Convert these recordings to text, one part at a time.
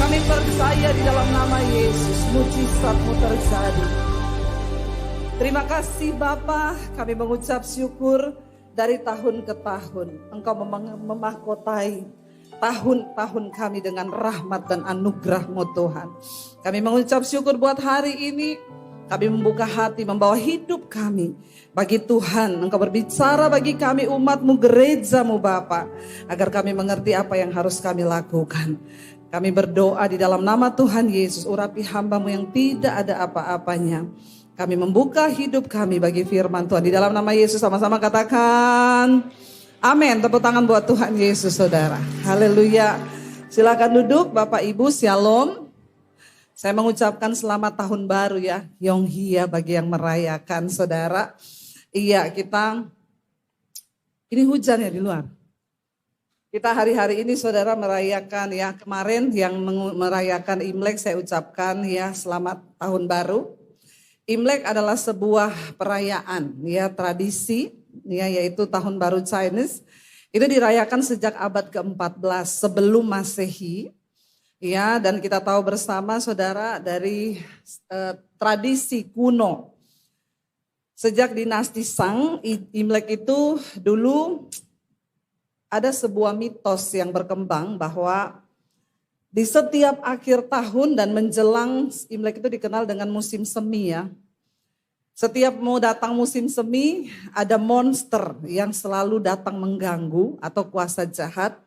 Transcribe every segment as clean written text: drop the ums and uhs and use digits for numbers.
Kami percaya di dalam nama Yesus, mujizat-Mu terjadi. Terima kasih Bapa, kami mengucap syukur dari tahun ke tahun. Engkau memahkotai tahun-tahun kami dengan rahmat dan anugerah-Mu Tuhan. Kami mengucap syukur buat hari ini. Kami membuka hati, membawa hidup kami bagi Tuhan. Engkau berbicara bagi kami umat-Mu, gereja-Mu Bapa, agar kami mengerti apa yang harus kami lakukan. Kami berdoa di dalam nama Tuhan Yesus, urapi hamba-Mu yang tidak ada apa-apanya. Kami membuka hidup kami bagi firman Tuhan. Di dalam nama Yesus sama-sama katakan amin. Tepuk tangan buat Tuhan Yesus saudara. Haleluya. Silakan duduk Bapak Ibu, shalom. Saya mengucapkan selamat tahun baru ya. Yonghia bagi yang merayakan saudara. Iya ini hujan ya di luar. Kita hari-hari ini saudara merayakan ya. Kemarin yang merayakan Imlek saya ucapkan ya selamat tahun baru. Imlek adalah sebuah perayaan ya, tradisi ya, yaitu tahun baru Chinese. Itu dirayakan sejak abad ke-14 sebelum Masehi ya, dan kita tahu bersama saudara dari tradisi kuno. Sejak dinasti Shang, Imlek itu dulu ada sebuah mitos yang berkembang bahwa di setiap akhir tahun dan menjelang Imlek itu dikenal dengan musim semi ya. Setiap mau datang musim semi ada monster yang selalu datang mengganggu atau kuasa jahat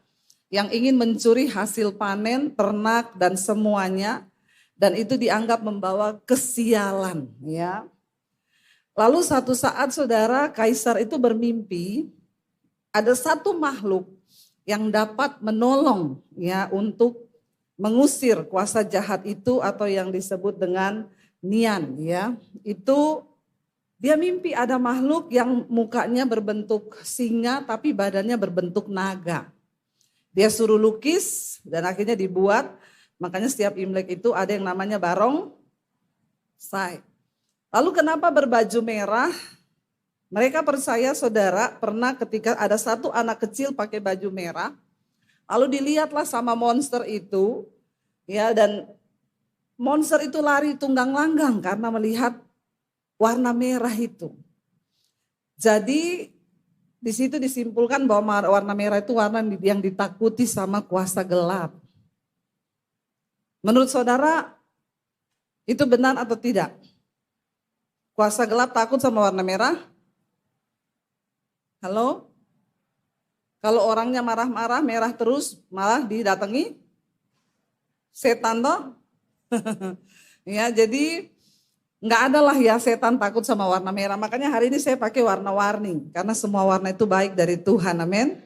yang ingin mencuri hasil panen, ternak dan semuanya. Dan itu dianggap membawa kesialan ya. Lalu satu saat saudara kaisar itu bermimpi ada satu makhluk yang dapat menolong ya untuk mengusir kuasa jahat itu atau yang disebut dengan Nian ya. Itu dia mimpi ada makhluk yang mukanya berbentuk singa tapi badannya berbentuk naga. Dia suruh lukis dan akhirnya dibuat. Makanya setiap Imlek itu ada yang namanya barongsai. Lalu kenapa berbaju merah? Mereka percaya saudara pernah ketika ada satu anak kecil pakai baju merah. Lalu dilihatlah sama monster itu, ya, dan monster itu lari tunggang langgang karena melihat warna merah itu. Jadi di situ disimpulkan bahwa warna merah itu warna yang ditakuti sama kuasa gelap. Menurut saudara itu benar atau tidak? Kuasa gelap takut sama warna merah? Halo? Kalau orangnya marah-marah, merah terus, malah didatangi setan toh. Ya, jadi nggak ada lah ya setan takut sama warna merah. Makanya hari ini saya pakai warna-warni, karena semua warna itu baik dari Tuhan, amin.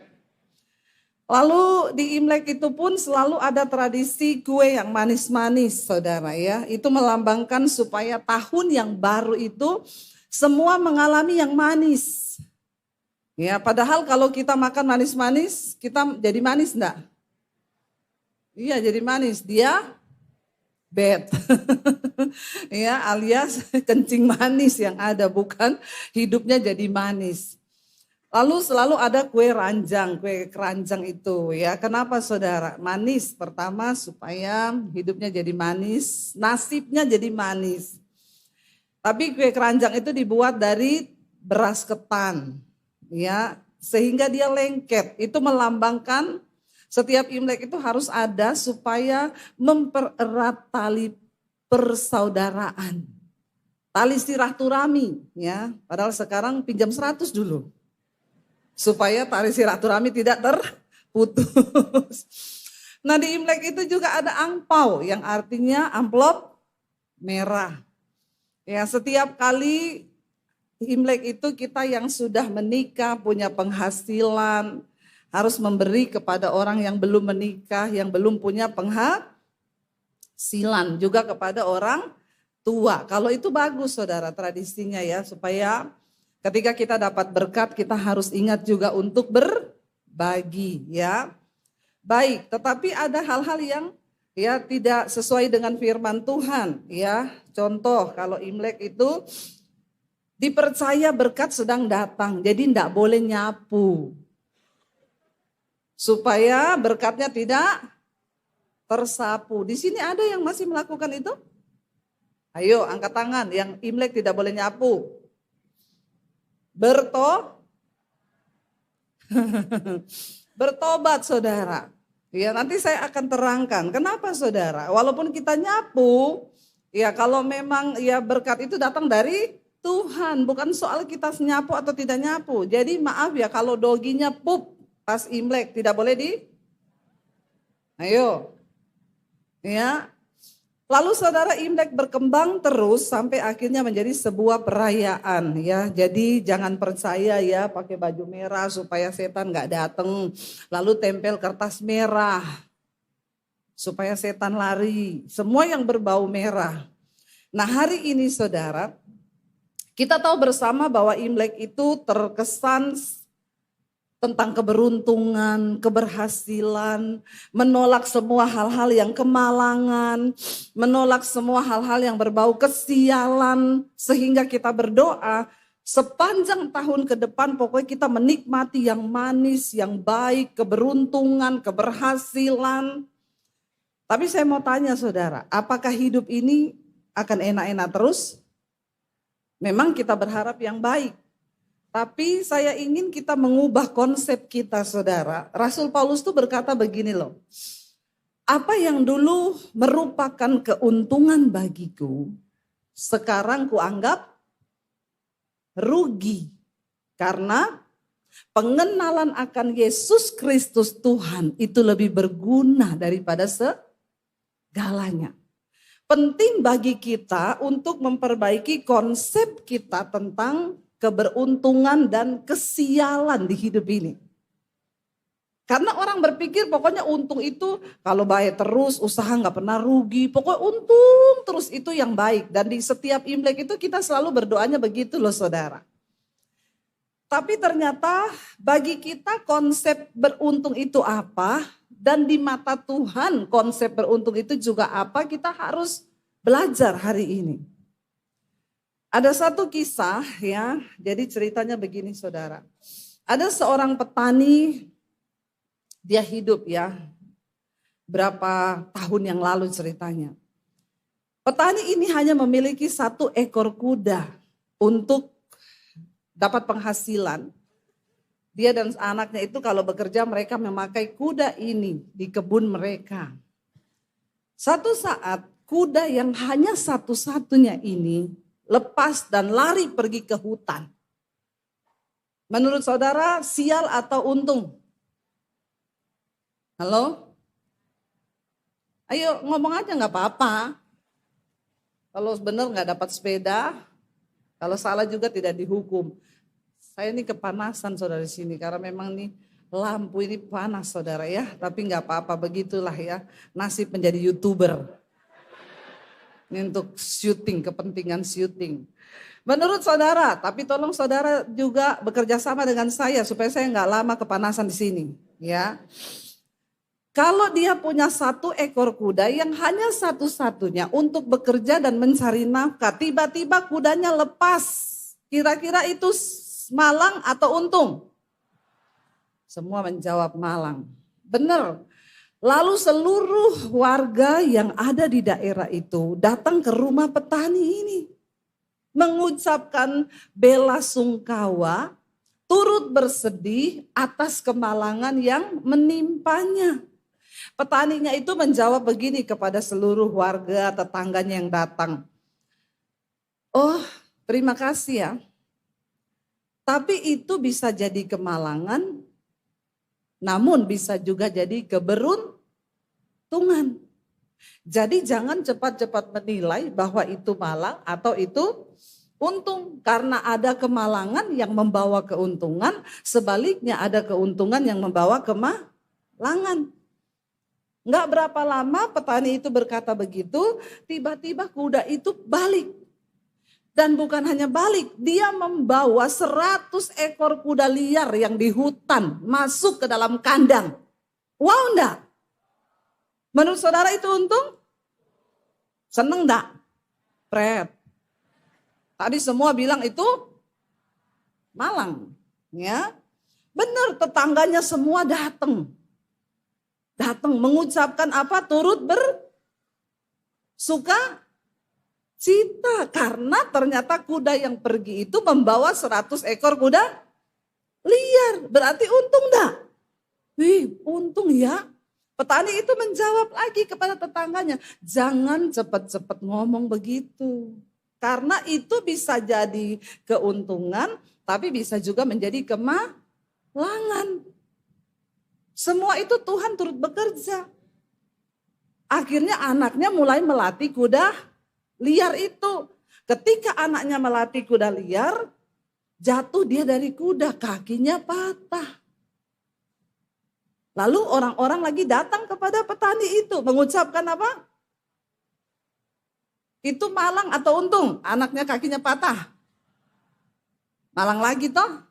Lalu di Imlek itu pun selalu ada tradisi kue yang manis-manis, saudara ya. Itu melambangkan supaya tahun yang baru itu semua mengalami yang manis. Ya, padahal kalau kita makan manis-manis, kita jadi manis enggak? Iya, jadi manis. Dia bad. Ya, alias kencing manis yang ada, bukan hidupnya jadi manis. Lalu selalu ada kue ranjang, kue keranjang itu ya. Kenapa saudara? Manis pertama supaya hidupnya jadi manis, nasibnya jadi manis. Tapi kue keranjang itu dibuat dari beras ketan. Ya, sehingga dia lengket. Itu melambangkan setiap Imlek itu harus ada supaya mempererat tali persaudaraan. Tali silaturahmi ya. Padahal sekarang pinjam 100 dulu. Supaya tali silaturahmi tidak terputus. Nah, di Imlek itu juga ada angpau yang artinya amplop merah. Ya, setiap kali Imlek itu kita yang sudah menikah, punya penghasilan, harus memberi kepada orang yang belum menikah, yang belum punya penghasilan, juga kepada orang tua. Kalau itu bagus saudara tradisinya ya, supaya ketika kita dapat berkat kita harus ingat juga untuk berbagi ya. Baik, tetapi ada hal-hal yang ya tidak sesuai dengan firman Tuhan ya. Contoh kalau Imlek itu dipercaya berkat sedang datang, jadi tidak boleh nyapu. Supaya berkatnya tidak tersapu. Di sini ada yang masih melakukan itu? Ayo angkat tangan yang Imlek tidak boleh nyapu. Bertobat saudara. Ya nanti saya akan terangkan kenapa saudara. Walaupun kita nyapu, ya kalau memang ya berkat itu datang dari Tuhan. Bukan soal kita nyapu atau tidak nyapu. Jadi maaf ya kalau doginya pup pas Imlek tidak boleh Ayo. Ya. Lalu saudara Imlek berkembang terus sampai akhirnya menjadi sebuah perayaan ya. Jadi jangan percaya ya pakai baju merah supaya setan nggak datang. Lalu tempel kertas merah supaya setan lari. Semua yang berbau merah. Nah hari ini saudara, kita tahu bersama bahwa Imlek itu terkesan tentang keberuntungan, keberhasilan, menolak semua hal-hal yang kemalangan, menolak semua hal-hal yang berbau kesialan, sehingga kita berdoa sepanjang tahun ke depan pokoknya kita menikmati yang manis, yang baik, keberuntungan, keberhasilan. Tapi saya mau tanya saudara, apakah hidup ini akan enak-enak terus? Memang kita berharap yang baik. Tapi saya ingin kita mengubah konsep kita saudara. Rasul Paulus tuh berkata begini loh. Apa yang dulu merupakan keuntungan bagiku, sekarang kuanggap rugi. Karena pengenalan akan Yesus Kristus Tuhan itu lebih berguna daripada segalanya. Penting bagi kita untuk memperbaiki konsep kita tentang keberuntungan dan kesialan di hidup ini. Karena orang berpikir pokoknya untung itu kalau baik terus, usaha nggak pernah rugi, pokoknya untung terus itu yang baik. Dan di setiap Imlek itu kita selalu berdoanya begitu loh saudara. Tapi ternyata bagi kita konsep beruntung itu apa, dan di mata Tuhan konsep beruntung itu juga apa, kita harus belajar hari ini. Ada satu kisah ya, jadi ceritanya begini saudara. Ada seorang petani, dia hidup ya, berapa tahun yang lalu ceritanya. Petani ini hanya memiliki 1 ekor kuda untuk dapat penghasilan. Dia dan anaknya itu kalau bekerja mereka memakai kuda ini di kebun mereka. Satu saat kuda yang hanya satu-satunya ini lepas dan lari pergi ke hutan. Menurut saudara, sial atau untung? Halo? Ayo ngomong aja nggak apa-apa. Kalau benar nggak dapat sepeda, kalau salah juga tidak dihukum. Saya ini kepanasan saudara di sini karena memang nih lampu ini panas saudara ya. Tapi nggak apa-apa, begitulah ya nasib menjadi YouTuber. Ini untuk syuting, kepentingan syuting. Menurut saudara, tapi tolong saudara juga bekerja sama dengan saya supaya saya nggak lama kepanasan di sini, ya. Kalau dia punya 1 ekor kuda yang hanya satu-satunya untuk bekerja dan mencari nafkah, tiba-tiba kudanya lepas. Kira-kira itu malang atau untung? Semua menjawab malang. Benar. Lalu seluruh warga yang ada di daerah itu datang ke rumah petani ini. Mengucapkan bela sungkawa, turut bersedih atas kemalangan yang menimpanya. Petaninya itu menjawab begini kepada seluruh warga tetangganya yang datang. Oh, terima kasih ya. Tapi itu bisa jadi kemalangan, namun bisa juga jadi keberuntungan. Jadi jangan cepat-cepat menilai bahwa itu malang atau itu untung. Karena ada kemalangan yang membawa keuntungan, sebaliknya ada keuntungan yang membawa kemalangan. Enggak berapa lama petani itu berkata begitu, tiba-tiba kuda itu balik. Dan bukan hanya balik, dia membawa 100 ekor kuda liar yang di hutan masuk ke dalam kandang. Wow enggak? Menurut saudara itu untung? Seneng enggak? Pret. Tadi semua bilang itu malang. Ya, benar tetangganya semua datang. datang mengucapkan apa? Turut bersuka cita. Karena ternyata kuda yang pergi itu membawa 100 ekor kuda liar. Berarti untung enggak? Wih, untung ya. Petani itu menjawab lagi kepada tetangganya, jangan cepat-cepat ngomong begitu. Karena itu bisa jadi keuntungan, tapi bisa juga menjadi kemalangan. Semua itu Tuhan turut bekerja. Akhirnya anaknya mulai melatih kuda liar itu. Ketika anaknya melatih kuda liar, jatuh dia dari kuda, kakinya patah. Lalu orang-orang lagi datang kepada petani itu, mengucapkan apa? Itu malang atau untung? Anaknya kakinya patah. Malang lagi toh?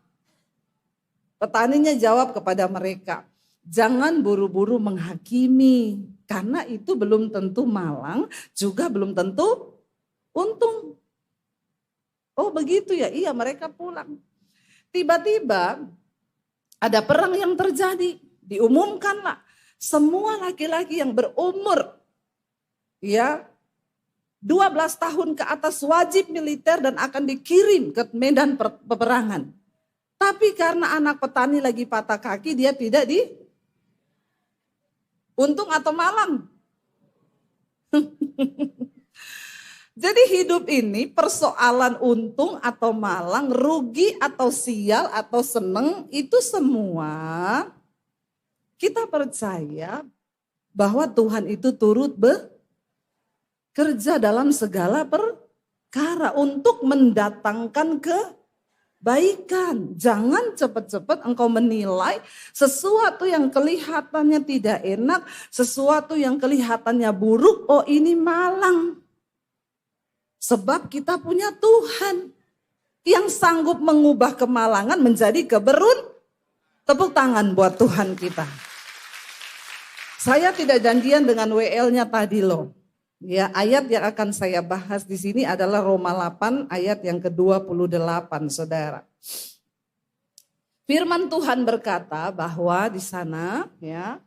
Petaninya jawab kepada mereka, jangan buru-buru menghakimi, karena itu belum tentu malang, juga belum tentu untung. Oh begitu ya, iya mereka pulang. Tiba-tiba ada perang yang terjadi. Diumumkanlah semua laki-laki yang berumur ya 12 tahun ke atas wajib militer dan akan dikirim ke medan peperangan. Tapi karena anak petani lagi patah kaki, dia tidak untung atau malang. Jadi hidup ini persoalan untung atau malang, rugi atau sial atau seneng, itu semua kita percaya bahwa Tuhan itu turut bekerja dalam segala perkara untuk mendatangkan kebaikan. Jangan cepat-cepat engkau menilai sesuatu yang kelihatannya tidak enak, sesuatu yang kelihatannya buruk, oh ini malang. Sebab kita punya Tuhan yang sanggup mengubah kemalangan menjadi keberuntungan. Tepuk tangan buat Tuhan kita. Saya tidak janjian dengan WL-nya tadi loh. Ya, ayat yang akan saya bahas di sini adalah Roma 8 ayat yang ke-28, Saudara. Firman Tuhan berkata bahwa di sana ya,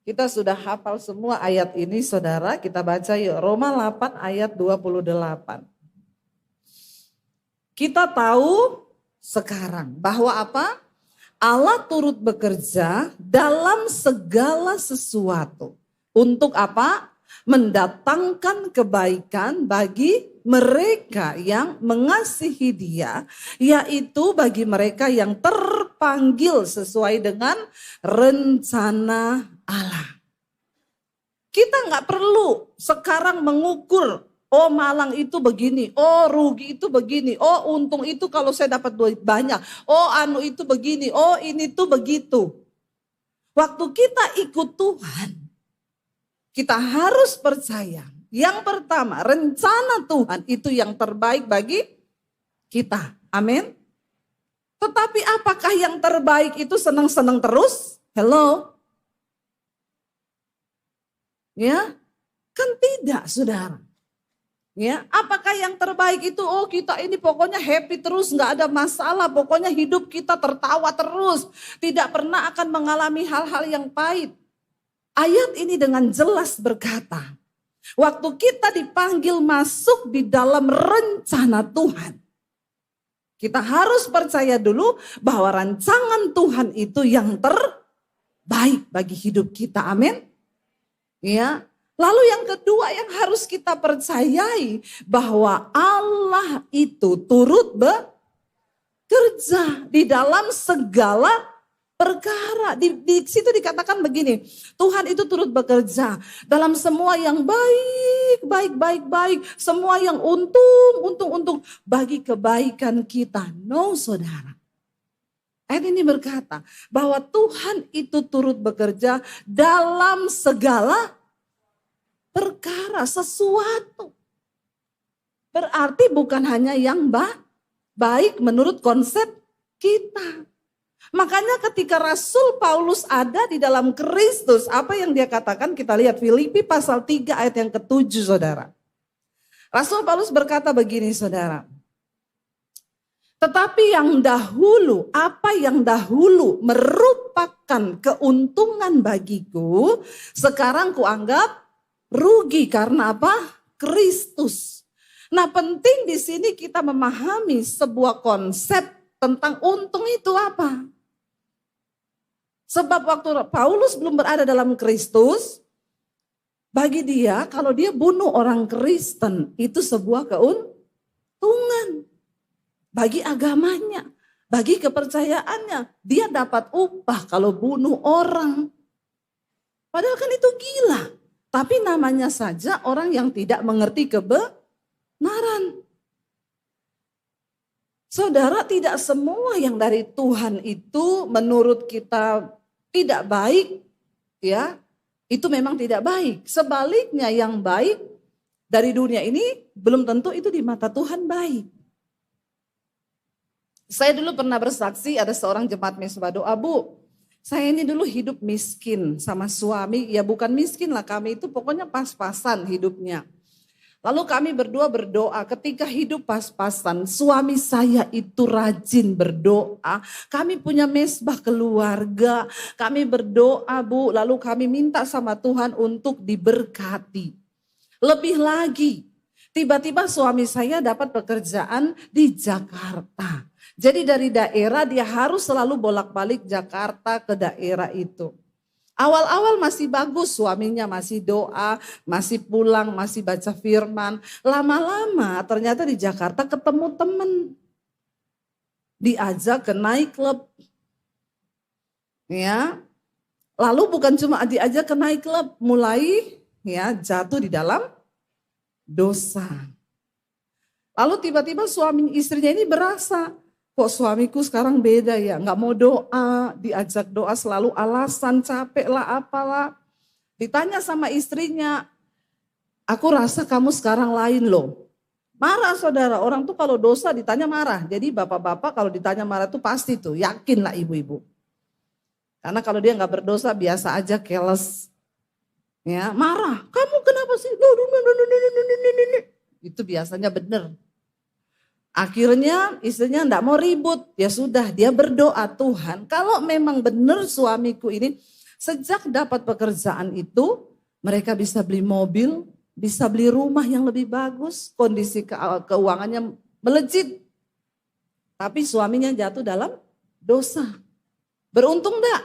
kita sudah hafal semua ayat ini, Saudara. Kita baca yuk, Roma 8 ayat 28. Kita tahu sekarang bahwa apa? Allah turut bekerja dalam segala sesuatu. Untuk apa? Mendatangkan kebaikan bagi mereka yang mengasihi Dia, yaitu bagi mereka yang terpanggil sesuai dengan rencana Allah. Kita nggak perlu sekarang mengukur, oh malang itu begini, oh rugi itu begini, oh untung itu kalau saya dapat duit banyak, oh anu itu begini, oh ini tuh begitu. Waktu kita ikut Tuhan, kita harus percaya. Yang pertama, rencana Tuhan itu yang terbaik bagi kita. Amin. Tetapi apakah yang terbaik itu senang-senang terus? Hello? Ya, kan tidak, Saudara. Ya, apakah yang terbaik itu? Oh, kita ini pokoknya happy terus, nggak ada masalah. Pokoknya hidup kita tertawa terus, tidak pernah akan mengalami hal-hal yang pahit. Ayat ini dengan jelas berkata, waktu kita dipanggil masuk di dalam rencana Tuhan, kita harus percaya dulu bahwa rancangan Tuhan itu yang terbaik bagi hidup kita. Amin. Ya. Lalu yang kedua yang harus kita percayai bahwa Allah itu turut bekerja di dalam segala perkara. Di situ dikatakan begini, Tuhan itu turut bekerja dalam semua yang baik, semua yang untung bagi kebaikan kita. No, Saudara. Ayat ini berkata bahwa Tuhan itu turut bekerja dalam segala perkara, sesuatu. Berarti bukan hanya yang baik menurut konsep kita. Makanya ketika Rasul Paulus ada di dalam Kristus, apa yang dia katakan? Kita lihat Filipi pasal 3 ayat yang ke-7, Saudara. Rasul Paulus berkata begini, Saudara. Tetapi yang dahulu, apa yang dahulu merupakan keuntungan bagiku, sekarang kuanggap rugi karena apa? Kristus. Nah, penting di sini kita memahami sebuah konsep tentang untung itu apa. Sebab waktu Paulus belum berada dalam Kristus, bagi dia kalau dia bunuh orang Kristen itu sebuah keuntungan. Bagi agamanya, bagi kepercayaannya, dia dapat upah kalau bunuh orang. Padahal kan itu gila. Tapi namanya saja orang yang tidak mengerti kebenaran. Saudara, tidak semua yang dari Tuhan itu menurut kita tidak baik, ya, itu memang tidak baik. Sebaliknya yang baik dari dunia ini belum tentu itu di mata Tuhan baik. Saya dulu pernah bersaksi ada seorang jemaat Mesbah doa, Bu, saya ini dulu hidup miskin sama suami, ya bukan miskin lah, kami itu pokoknya pas-pasan hidupnya. Lalu kami berdua berdoa, ketika hidup pas-pasan, suami saya itu rajin berdoa, kami punya mesbah keluarga, kami berdoa Bu, lalu kami minta sama Tuhan untuk diberkati. Lebih lagi, tiba-tiba suami saya dapat pekerjaan di Jakarta. Jadi dari daerah dia harus selalu bolak-balik Jakarta ke daerah itu. Awal-awal masih bagus, suaminya masih doa, masih pulang, masih baca firman. Lama-lama ternyata di Jakarta ketemu temen. Diajak ke nightclub. Ya. Lalu bukan cuma diajak ke nightclub, mulai ya jatuh di dalam dosa. Lalu tiba-tiba suami istrinya ini berasa, kok suamiku sekarang beda ya, nggak mau doa, diajak doa selalu alasan, capek lah, apalah. Ditanya sama istrinya, aku rasa kamu sekarang lain loh. Marah saudara, orang tuh kalau dosa ditanya marah. Jadi bapak-bapak kalau ditanya marah tuh pasti tuh, yakin lah ibu-ibu. Karena kalau dia nggak berdosa biasa aja, keles. Ya, marah, kamu kenapa sih? Itu biasanya bener. Akhirnya istrinya enggak mau ribut, ya sudah dia berdoa, Tuhan kalau memang benar suamiku ini sejak dapat pekerjaan itu mereka bisa beli mobil, bisa beli rumah yang lebih bagus, kondisi keuangannya melejit. Tapi suaminya jatuh dalam dosa. Beruntung enggak?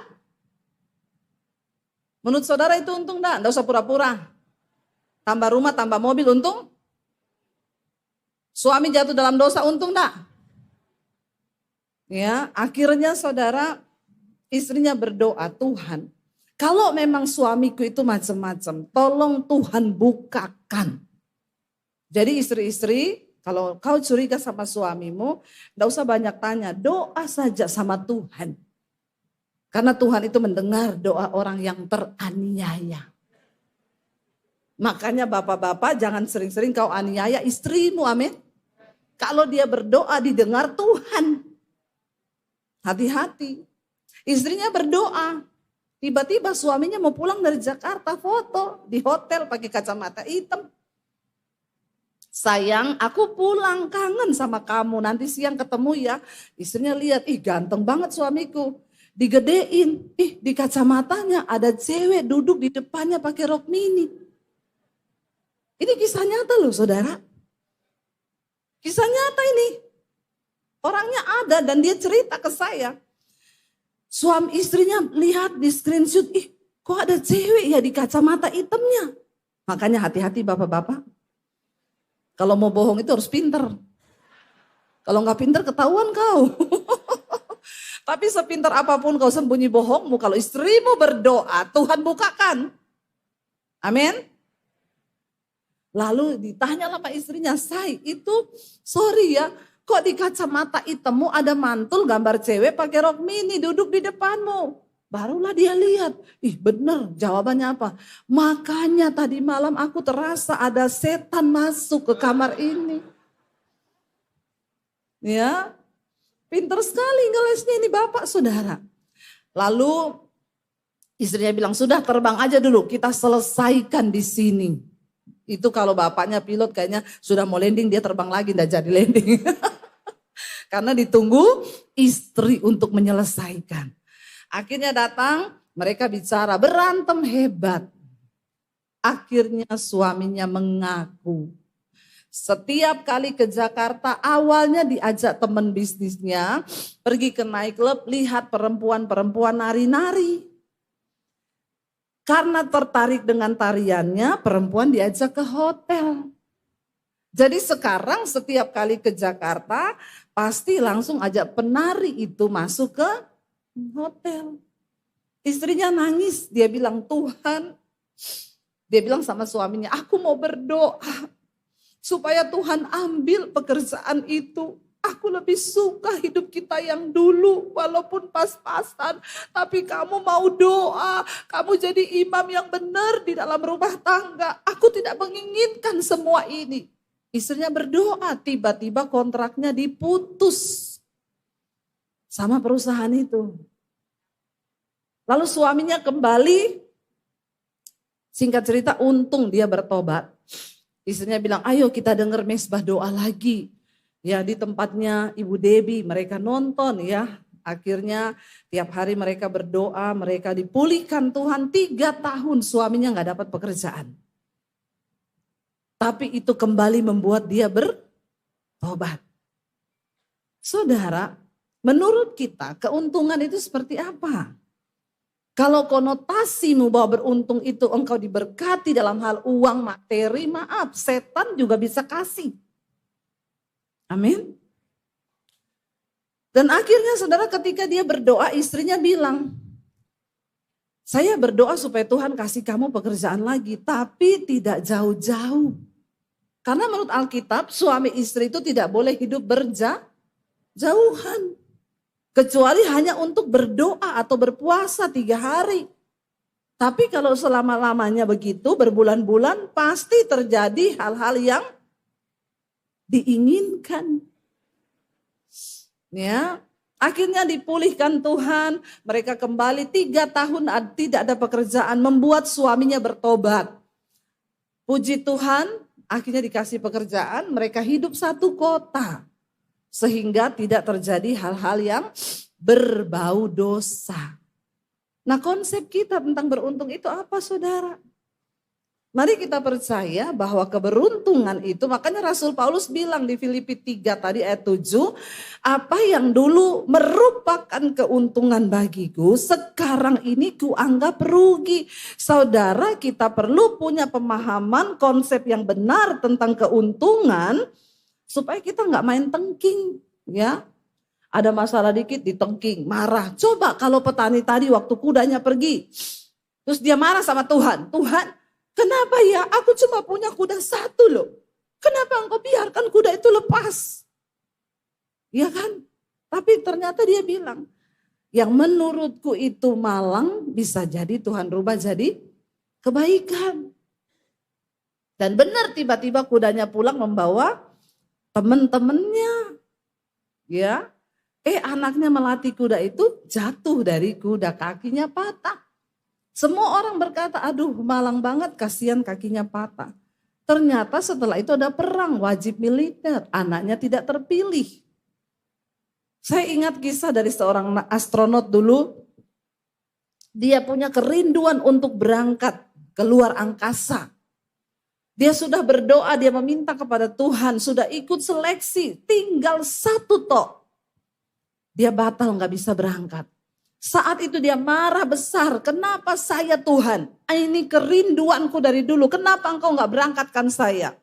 Menurut saudara itu untung enggak? Enggak usah pura-pura. Tambah rumah, tambah mobil, untung? Suami jatuh dalam dosa, untung enggak? Ya, akhirnya saudara, istrinya berdoa, Tuhan, kalau memang suamiku itu macam-macam, tolong Tuhan bukakan. Jadi istri-istri, kalau kau curiga sama suamimu, enggak usah banyak tanya, doa saja sama Tuhan. Karena Tuhan itu mendengar doa orang yang teraniaya. Makanya bapak-bapak jangan sering-sering kau aniaya istrimu, amin. Kalau dia berdoa didengar Tuhan. Hati-hati. Istrinya berdoa. Tiba-tiba suaminya mau pulang dari Jakarta, foto di hotel pakai kacamata hitam. Sayang, aku pulang, kangen sama kamu, nanti siang ketemu ya. Istrinya lihat, ih ganteng banget suamiku. Digedein, ih di kacamatanya ada cewek duduk di depannya pakai rok mini. Ini kisah nyata loh saudara. Kisah nyata ini. Orangnya ada dan dia cerita ke saya. Suami istrinya lihat di screenshot, ih kok ada cewek ya di kacamata hitamnya. Makanya hati-hati bapak-bapak. Kalau mau bohong itu harus pinter. Kalau nggak pinter ketahuan kau. Tapi sepintar apapun kau sembunyi bohongmu, kalau istrimu berdoa, Tuhan bukakan. Amin. Lalu ditanya sama istrinya, say itu sorry ya, kok di kacamata hitammu ada mantul gambar cewek pakai rok mini duduk di depanmu. Barulah dia lihat, ih bener jawabannya apa. Makanya tadi malam aku terasa ada setan masuk ke kamar ini. Ya, pinter sekali ngelesnya ini bapak saudara. Lalu istrinya bilang, sudah terbang aja dulu, kita selesaikan di sini. Itu kalau bapaknya pilot kayaknya sudah mau landing, dia terbang lagi, enggak jadi landing. Karena ditunggu istri untuk menyelesaikan. Akhirnya datang, mereka bicara, berantem hebat. Akhirnya suaminya mengaku. Setiap kali ke Jakarta, awalnya diajak teman bisnisnya, pergi ke nightclub, lihat perempuan-perempuan nari-nari. Karena tertarik dengan tariannya, perempuan diajak ke hotel. Jadi sekarang setiap kali ke Jakarta, pasti langsung ajak penari itu masuk ke hotel. Istrinya nangis, dia bilang, Tuhan, dia bilang sama suaminya, aku mau berdoa supaya Tuhan ambil pekerjaan itu. Aku lebih suka hidup kita yang dulu walaupun pas-pasan. Tapi kamu mau doa, kamu jadi imam yang benar di dalam rumah tangga. Aku tidak menginginkan semua ini. Istrinya berdoa, tiba-tiba kontraknya diputus sama perusahaan itu. Lalu suaminya kembali, singkat cerita untung dia bertobat. Istrinya bilang, ayo kita dengar mesbah doa lagi. Ya di tempatnya Ibu Debbie, mereka nonton ya. Akhirnya tiap hari mereka berdoa, mereka dipulihkan Tuhan. 3 tahun suaminya gak dapat pekerjaan. Tapi itu kembali membuat dia bertobat. Saudara, menurut kita keuntungan itu seperti apa? Kalau konotasimu bahwa beruntung itu engkau diberkati dalam hal uang, materi, maaf, setan juga bisa kasih. Amin. Dan akhirnya saudara ketika dia berdoa, istrinya bilang, saya berdoa supaya Tuhan kasih kamu pekerjaan lagi, tapi tidak jauh-jauh. Karena menurut Alkitab, suami istri itu tidak boleh hidup berjauhan. Kecuali hanya untuk berdoa atau berpuasa 3 hari. Tapi kalau selama-lamanya begitu, berbulan-bulan pasti terjadi hal-hal yang diinginkan. Ya, akhirnya dipulihkan Tuhan, mereka kembali 3 tahun tidak ada pekerjaan, membuat suaminya bertobat. Puji Tuhan, akhirnya dikasih pekerjaan, mereka hidup satu kota. Sehingga tidak terjadi hal-hal yang berbau dosa. Nah, konsep kita tentang beruntung itu apa, saudara? Mari kita percaya bahwa keberuntungan itu, makanya Rasul Paulus bilang di Filipi 3 tadi ayat 7, apa yang dulu merupakan keuntungan bagiku, sekarang ini kuanggap rugi. Saudara, kita perlu punya pemahaman konsep yang benar tentang keuntungan, supaya kita nggak main tengking, ya. Ada masalah dikit ditengking, marah. Coba kalau petani tadi waktu kudanya pergi, terus dia marah sama Tuhan. Tuhan, kenapa ya? Aku cuma punya kuda 1 loh. Kenapa engkau biarkan kuda itu lepas? Ya kan? Tapi ternyata dia bilang, yang menurutku itu malang bisa jadi Tuhan rubah jadi kebaikan. Dan benar tiba-tiba kudanya pulang membawa teman-temannya, ya, anaknya melatih kuda itu jatuh dari kuda, kakinya patah. Semua orang berkata, aduh malang banget, kasihan kakinya patah. Ternyata setelah itu ada perang wajib militer, anaknya tidak terpilih. Saya ingat kisah dari seorang astronot dulu, dia punya kerinduan untuk berangkat keluar angkasa. Dia sudah berdoa, dia meminta kepada Tuhan, sudah ikut seleksi, tinggal 1 tok. Dia batal gak bisa berangkat. Saat itu dia marah besar, kenapa saya Tuhan? Ini kerinduanku dari dulu, kenapa engkau gak berangkatkan saya?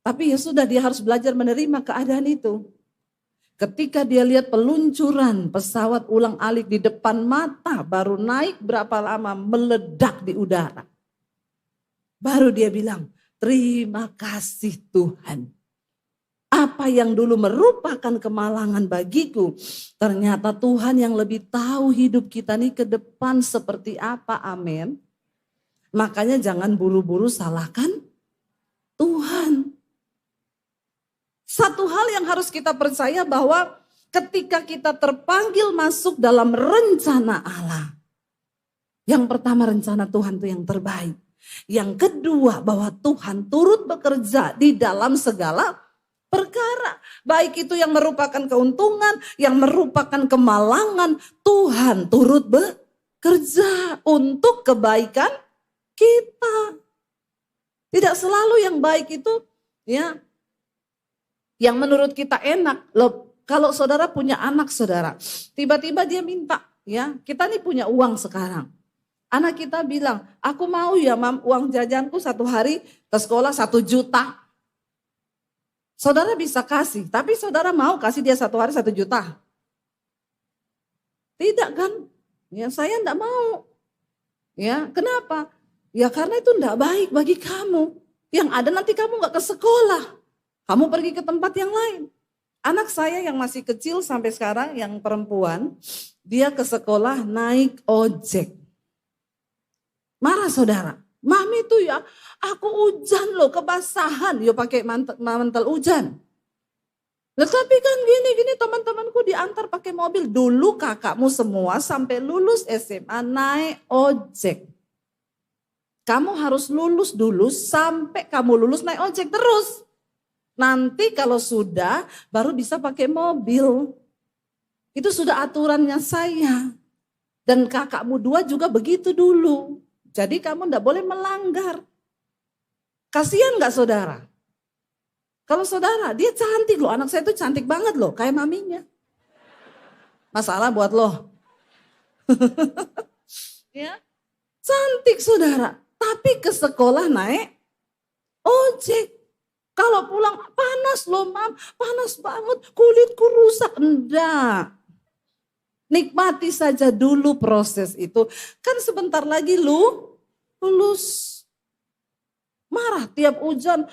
Tapi ya sudah, dia harus belajar menerima keadaan itu. Ketika dia lihat peluncuran pesawat ulang-alik di depan mata, baru naik berapa lama, meledak di udara. Baru dia bilang, terima kasih Tuhan. Apa yang dulu merupakan kemalangan bagiku, ternyata Tuhan yang lebih tahu hidup kita nih ke depan seperti apa, amin. Makanya jangan buru-buru salahkan Tuhan. Satu hal yang harus kita percaya bahwa ketika kita terpanggil masuk dalam rencana Allah. Yang pertama rencana Tuhan itu yang terbaik. Yang kedua bahwa Tuhan turut bekerja di dalam segala perkara. Baik itu yang merupakan keuntungan, yang merupakan kemalangan, Tuhan turut bekerja untuk kebaikan kita. Tidak selalu yang baik itu ya yang menurut kita enak. Loh, kalau saudara punya anak saudara, tiba-tiba dia minta, ya kita nih punya uang sekarang. Anak kita bilang, aku mau ya mam, uang jajanku satu hari ke sekolah 1 juta. Saudara bisa kasih, tapi saudara mau kasih dia satu hari 1 juta? Tidak kan? Ya saya enggak mau. Ya kenapa? Ya karena itu enggak baik bagi kamu. Yang ada nanti kamu enggak ke sekolah. Kamu pergi ke tempat yang lain. Anak saya yang masih kecil sampai sekarang, yang perempuan, dia ke sekolah naik ojek. Marah saudara, mami tuh ya aku hujan loh kebasahan, yo pakai mantel hujan. Tetapi kan gini teman-temanku diantar pakai mobil. Dulu kakakmu semua sampai lulus SMA naik ojek. Kamu harus lulus dulu sampai kamu lulus naik ojek terus. Nanti kalau sudah baru bisa pakai mobil. Itu sudah aturannya saya. Dan kakakmu 2 juga begitu dulu. Jadi kamu enggak boleh melanggar. Kasihan enggak saudara? Kalau saudara, dia cantik loh. Anak saya itu cantik banget loh. Kayak maminya. Masalah buat lo. Ya, cantik saudara. Tapi ke sekolah naik ojek. Kalau pulang panas loh mam. Panas banget. Kulitku rusak. Enggak. Nikmati saja dulu proses itu. Kan sebentar lagi lulus. Marah tiap hujan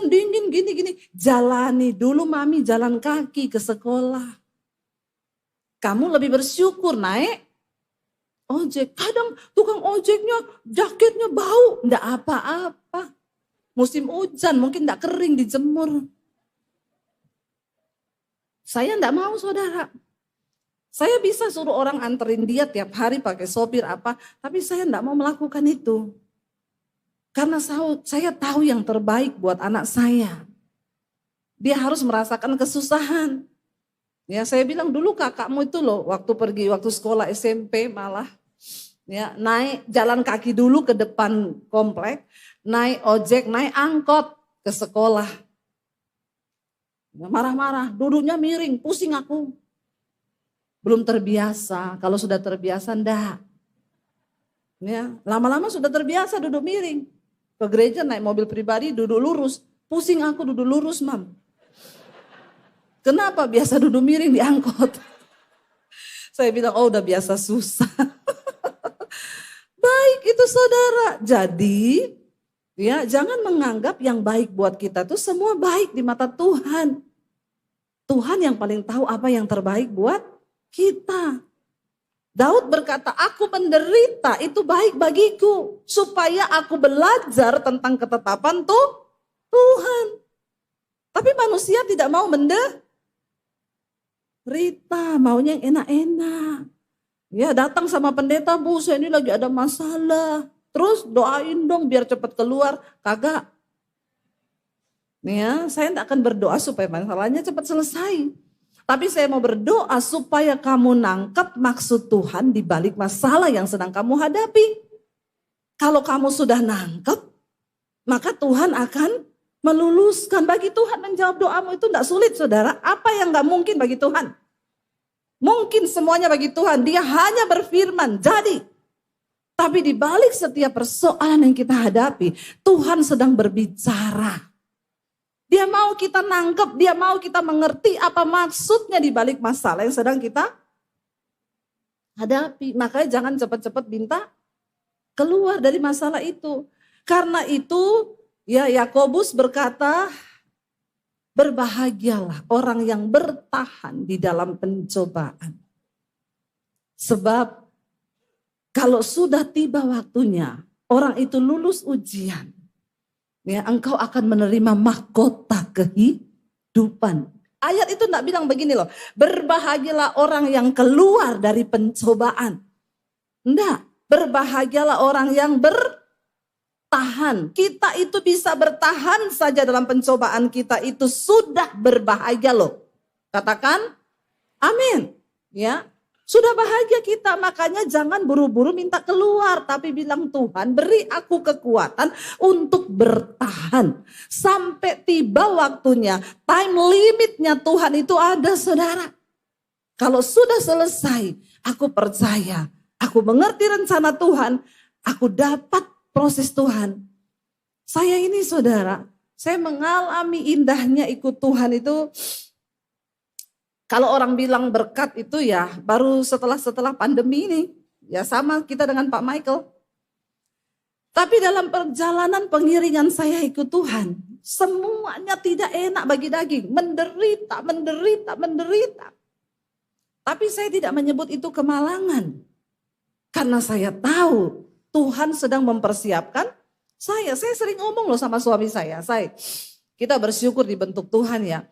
dingin gini. Jalani dulu mami jalan kaki ke sekolah. Kamu lebih bersyukur naik ojek. Kadang tukang ojeknya jaketnya bau. Nggak apa-apa. Musim hujan mungkin nggak kering dijemur. Saya nggak mau saudara. Saya bisa suruh orang anterin dia tiap hari pakai sopir apa. Tapi saya nggak mau melakukan itu. Karena saya tahu yang terbaik buat anak saya. Dia harus merasakan kesusahan. Ya saya bilang dulu kakakmu itu loh waktu sekolah SMP malah. Ya naik jalan kaki dulu ke depan komplek. Naik ojek, naik angkot ke sekolah. Marah-marah, duduknya miring, pusing aku. Belum terbiasa, kalau sudah terbiasa enggak. Ya, lama-lama sudah terbiasa duduk miring. Ke gereja naik mobil pribadi duduk lurus. Pusing aku duduk lurus mam. Kenapa? Biasa duduk miring di angkot. Saya bilang oh udah biasa susah. Baik itu saudara. Jadi ya jangan menganggap yang baik buat kita tuh semua baik di mata Tuhan. Tuhan yang paling tahu apa yang terbaik buat kita. Daud berkata, aku menderita itu baik bagiku. Supaya aku belajar tentang ketetapan Tuhan. Tapi manusia tidak mau menderita. Maunya yang enak-enak. Ya datang sama pendeta, Bu saya ini lagi ada masalah. Terus doain dong biar cepat keluar. Kagak. Ya, saya tidak akan berdoa supaya masalahnya cepat selesai. Tapi saya mau berdoa supaya kamu nangkep maksud Tuhan di balik masalah yang sedang kamu hadapi. Kalau kamu sudah nangkep, maka Tuhan akan meluluskan. Bagi Tuhan menjawab doamu itu tidak sulit saudara. Apa yang gak mungkin bagi Tuhan? Mungkin semuanya bagi Tuhan. Dia hanya berfirman, jadi. Tapi di balik setiap persoalan yang kita hadapi, Tuhan sedang berbicara. Dia mau kita nangkep, dia mau kita mengerti apa maksudnya di balik masalah yang sedang kita hadapi. Makanya jangan cepat-cepat minta keluar dari masalah itu. Karena itu ya Yakobus berkata, berbahagialah orang yang bertahan di dalam pencobaan. Sebab kalau sudah tiba waktunya, orang itu lulus ujian. Ya, engkau akan menerima mahkota kehidupan. Ayat itu enggak bilang begini loh. Berbahagialah orang yang keluar dari pencobaan. Enggak. Berbahagialah orang yang bertahan. Kita itu bisa bertahan saja dalam pencobaan kita itu sudah berbahaya loh. Katakan amin. Ya, sudah bahagia kita, makanya jangan buru-buru minta keluar, tapi bilang Tuhan beri aku kekuatan untuk bertahan. Sampai tiba waktunya, time limitnya Tuhan itu ada saudara. Kalau sudah selesai, aku percaya, aku mengerti rencana Tuhan, aku dapat proses Tuhan. Saya ini saudara, saya mengalami indahnya ikut Tuhan itu. Kalau orang bilang berkat itu ya baru setelah pandemi ini. Ya sama kita dengan Pak Michael. Tapi dalam perjalanan pengiringan saya ikut Tuhan, semuanya tidak enak bagi daging. Menderita. Tapi saya tidak menyebut itu kemalangan. Karena saya tahu Tuhan sedang mempersiapkan saya. Saya sering ngomong loh sama suami saya. Kita bersyukur dibentuk Tuhan ya.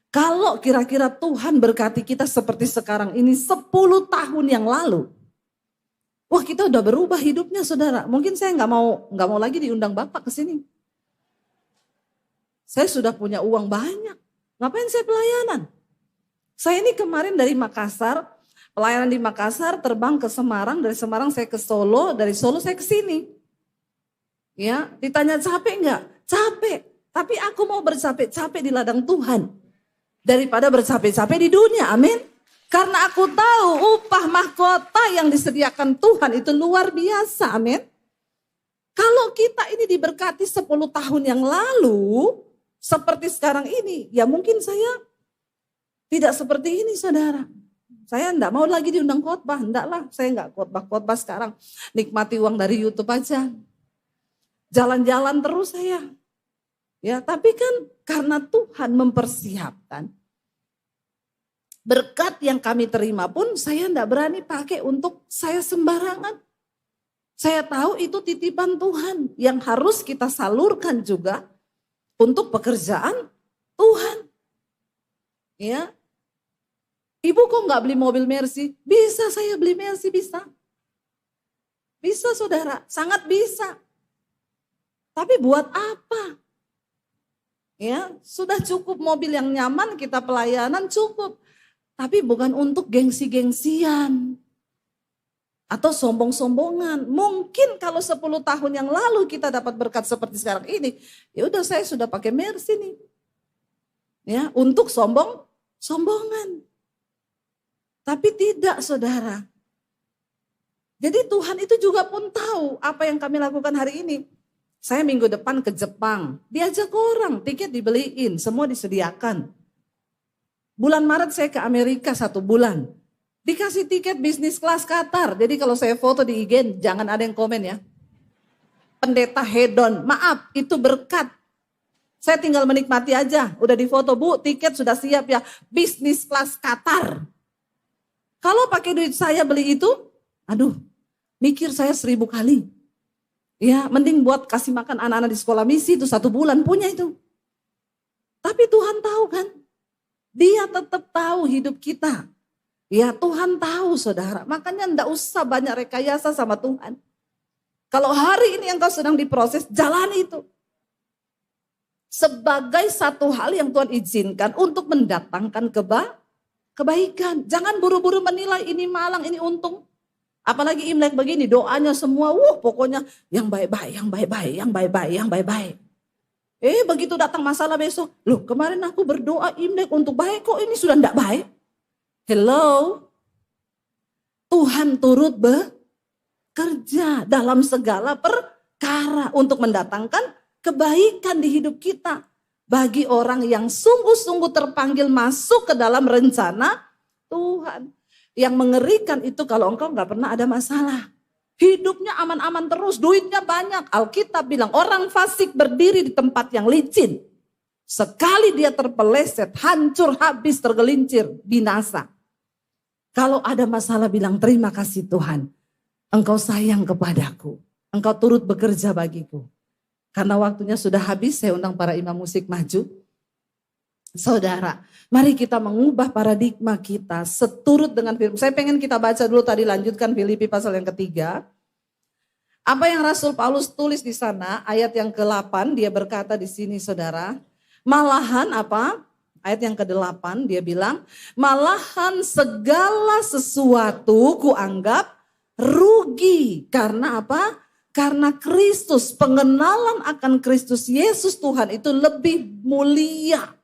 Kalau kira-kira Tuhan berkati kita seperti sekarang ini 10 tahun yang lalu. Wah kita udah berubah hidupnya saudara. Mungkin saya nggak mau lagi diundang Bapak ke sini. Saya sudah punya uang banyak. Ngapain saya pelayanan? Saya ini kemarin dari Makassar, pelayanan di Makassar, terbang ke Semarang, dari Semarang saya ke Solo, dari Solo saya ke sini. Ya, ditanya capek enggak? Capek. Tapi aku mau bercapek-capek di ladang Tuhan. Daripada bercapek-capek di dunia, amin. Karena aku tahu upah mahkota yang disediakan Tuhan itu luar biasa, amin. Kalau kita ini diberkati 10 tahun yang lalu, seperti sekarang ini, ya mungkin saya tidak seperti ini saudara. Saya enggak mau lagi diundang khotbah, enggak lah, saya enggak khotbah sekarang. Nikmati uang dari YouTube aja. Jalan-jalan terus saya. Ya, tapi kan karena Tuhan mempersiapkan. Berkat yang kami terima pun saya enggak berani pakai untuk saya sembarangan. Saya tahu itu titipan Tuhan yang harus kita salurkan juga untuk pekerjaan Tuhan. Ya. Ibu kok enggak beli mobil Mercy? Bisa saya beli Mercy, bisa. Bisa saudara, sangat bisa. Tapi buat apa? Ya, sudah cukup mobil yang nyaman, kita pelayanan cukup. Tapi bukan untuk gengsi-gengsian. Atau sombong-sombongan. Mungkin kalau 10 tahun yang lalu kita dapat berkat seperti sekarang ini. Ya udah saya sudah pakai Mercy nih. Ya, untuk sombongan. Tapi tidak saudara. Jadi Tuhan itu juga pun tahu apa yang kami lakukan hari ini. Saya minggu depan ke Jepang, diajak orang, tiket dibeliin, semua disediakan. Bulan Maret saya ke Amerika 1 bulan, dikasih tiket bisnis kelas Qatar. Jadi kalau saya foto di IG, jangan ada yang komen ya. Pendeta hedon, maaf itu berkat. Saya tinggal menikmati aja, udah difoto Bu, tiket sudah siap ya, bisnis kelas Qatar. Kalau pakai duit saya beli itu, aduh mikir saya 1000 kali. Ya, mending buat kasih makan anak-anak di sekolah misi itu 1 bulan punya itu. Tapi Tuhan tahu kan, Dia tetap tahu hidup kita. Ya Tuhan tahu saudara, makanya enggak usah banyak rekayasa sama Tuhan. Kalau hari ini engkau sedang diproses, jalani itu. Sebagai satu hal yang Tuhan izinkan untuk mendatangkan kebaikan. Jangan buru-buru menilai ini malang, ini untung. Apalagi Imlek begini, doanya semua, pokoknya yang baik-baik. Begitu datang masalah besok, loh kemarin aku berdoa Imlek untuk baik, kok ini sudah tidak baik? Hello, Tuhan turut bekerja dalam segala perkara untuk mendatangkan kebaikan di hidup kita. Bagi orang yang sungguh-sungguh terpanggil masuk ke dalam rencana Tuhan. Yang mengerikan itu kalau engkau nggak pernah ada masalah. Hidupnya aman-aman terus, duitnya banyak. Alkitab bilang orang fasik berdiri di tempat yang licin. Sekali dia terpeleset, hancur, habis, tergelincir, binasa. Kalau ada masalah bilang terima kasih Tuhan. Engkau sayang kepadaku. Engkau turut bekerja bagiku. Karena waktunya sudah habis, saya undang para imam musik maju. Saudara, mari kita mengubah paradigma kita seturut dengan firman. Saya pengen kita baca dulu tadi lanjutkan Filipi pasal yang ketiga. Apa yang Rasul Paulus tulis di sana, ayat yang ke-8, dia berkata di sini saudara, malahan apa? Ayat yang ke-8 dia bilang, malahan segala sesuatu kuanggap rugi. Karena apa? Karena Kristus, pengenalan akan Kristus Yesus Tuhan itu lebih mulia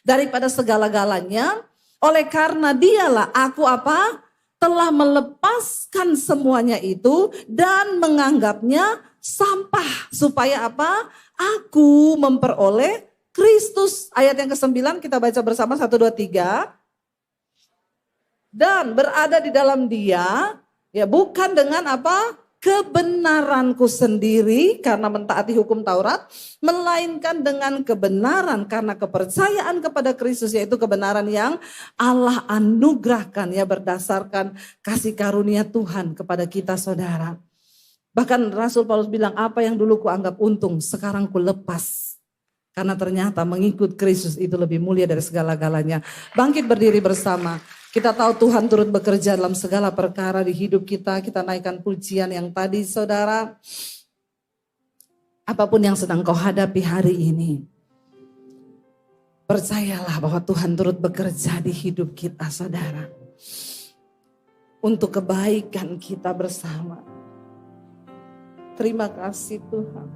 daripada segala-galanya. Oleh karena dialah aku apa? Telah melepaskan semuanya itu dan menganggapnya sampah. Supaya apa? Aku memperoleh Kristus. Ayat yang ke-9 kita baca bersama 1, 2, 3. Dan berada di dalam dia, ya bukan dengan apa? Kebenaranku sendiri karena mentaati hukum Taurat, melainkan dengan kebenaran karena kepercayaan kepada Kristus, yaitu kebenaran yang Allah anugerahkan ya berdasarkan kasih karunia Tuhan kepada kita saudara. Bahkan Rasul Paulus bilang, apa yang dulu kuanggap untung sekarang ku lepas. Karena ternyata mengikut Kristus itu lebih mulia dari segala-galanya. Bangkit berdiri bersama. Kita tahu Tuhan turut bekerja dalam segala perkara di hidup kita. Kita naikkan pujian yang tadi saudara. Apapun yang sedang kau hadapi hari ini. Percayalah bahwa Tuhan turut bekerja di hidup kita saudara. Untuk kebaikan kita bersama. Terima kasih Tuhan.